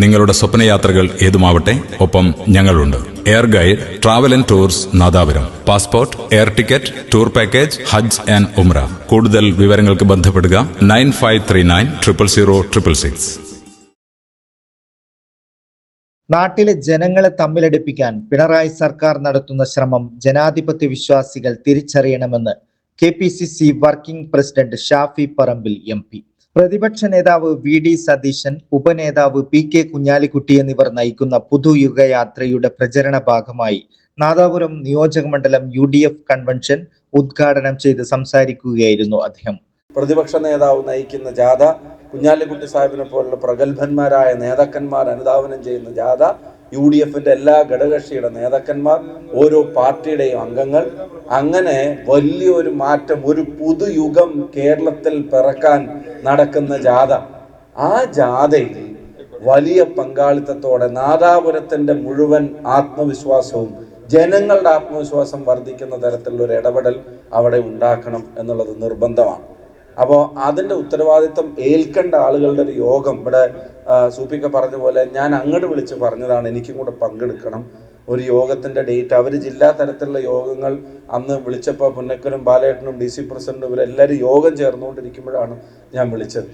നിങ്ങളുടെ സ്വപ്നയാത്രകൾ ഏതുമാവട്ടെ, ഒപ്പം ഞങ്ങളുണ്ട്. Air guide, travel and tours Nadapuram. Passport, air ticket, tour package, Hajj and Umrah. കൂടുതൽ വിവരങ്ങൾക്ക് ബന്ധപ്പെടുക 9539000666. നാട്ടിലെ ജനങ്ങളെ തമ്മിലടിപ്പിക്കാൻ പിണറായി സർക്കാർ നടത്തുന്ന ശ്രമം ജനാധിപത്യ വിശ്വാസികൾ തിരിച്ചറിയണമെന്ന് KPCC working president Shafi Parambil MP. പ്രതിപക്ഷ നേതാവ് VD സതീശൻ, ഉപനേതാവ് PK കുഞ്ഞാലിക്കുട്ടി എന്നിവർ നയിക്കുന്ന പുതുയുഗയാത്രയുടെ പ്രചരണ ഭാഗമായി നാദാപുരം നിയോജകമണ്ഡലം UDF കൺവെൻഷൻ ഉദ്ഘാടനം ചെയ്ത് സംസാരിക്കുകയായിരുന്നു അദ്ദേഹം. പ്രതിപക്ഷ നേതാവ് നയിക്കുന്ന ജാഥ, കുഞ്ഞാലിക്കുട്ടി സാഹിബിനെ പോലുള്ള പ്രഗത്ഭന്മാരായ നേതാക്കന്മാർ അനുധാവനം ചെയ്യുന്ന ജാഥ, UDFന്റെ എല്ലാ ഘടകകക്ഷിയുടെ നേതാക്കന്മാർ, ഓരോ പാർട്ടിയുടെയും അംഗങ്ങൾ, അങ്ങനെ വലിയൊരു മാറ്റം, ഒരു പുതുയുഗം കേരളത്തിൽ പിറക്കാൻ നടക്കുന്ന ജാഥ. ആ ജാഥയിൽ വലിയ പങ്കാളിത്തത്തോടെ നാദാപുരത്തിന്റെ മുഴുവൻ ആത്മവിശ്വാസവും, ജനങ്ങളുടെ ആത്മവിശ്വാസം വർദ്ധിക്കുന്ന തരത്തിലുള്ള ഒരു ഇടപെടൽ അവിടെ ഉണ്ടാക്കണം എന്നുള്ളത് നിർബന്ധമാണ്. അപ്പോൾ അതിൻ്റെ ഉത്തരവാദിത്വം ഏൽക്കേണ്ട ആളുകളുടെ ഒരു യോഗം ഇവിടെ സൂപ്പിക്ക പറഞ്ഞ പോലെ ഞാൻ അങ്ങോട്ട് വിളിച്ച് പറഞ്ഞതാണ്, എനിക്കും കൂടെ പങ്കെടുക്കണം. ഒരു യോഗത്തിൻ്റെ ഡേറ്റ് അവർ ജില്ലാ തരത്തിലുള്ള യോഗങ്ങൾ അന്ന് വിളിച്ചപ്പോൾ പുന്നക്കനും ബാലേട്ടനും DC പ്രസിഡന്റും ഇവരെല്ലാവരും യോഗം ചേർന്നുകൊണ്ടിരിക്കുമ്പോഴാണ് ഞാൻ വിളിച്ചത്.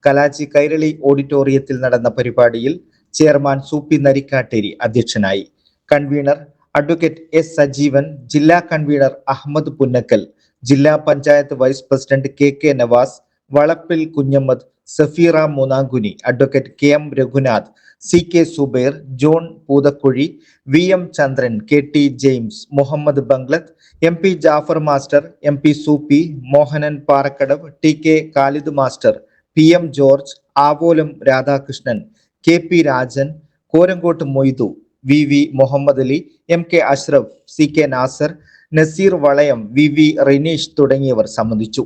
കലാച്ചി കൈരളി ഓഡിറ്റോറിയത്തിൽ നടന്ന പരിപാടിയിൽ ചെയർമാൻ സൂപ്പി നരിക്കാട്ടേരി അധ്യക്ഷനായി. കൺവീനർ അഡ്വക്കേറ്റ് S സജീവൻ, ജില്ലാ കൺവീനർ അഹമ്മദ് പുന്നക്കൽ, ജില്ലാ panchayat vice president KK Navas, Valappil Kunhammad, Safeera Moonnankuni, advocate KM Raghunath, CK Zubair, John Poothakuzhi, VM Chandran, KT James, Muhammad Banglath, MP Jafar master, MP Soopi, Mohanan Parakkadavu, TK Khalid master, PM George, Avolam Radhakrishnan, KP Rajan, Korangot Moidu, VV Muhammad Ali, MK Ashraf, CK Nasar, Naseer Valayam, VV Rineesh തുടങ്ങിയവർ സംബന്ധിച്ചു.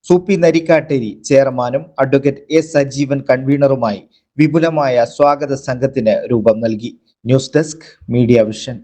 സൂപ്പി നരിക്കാട്ടേരി ചെയർമാനും അഡ്വക്കേറ്റ് S സജീവൻ കൺവീനറുമായി വിപുലമായ സ്വാഗത സംഘത്തിന് രൂപം നൽകി. News desk, media vision.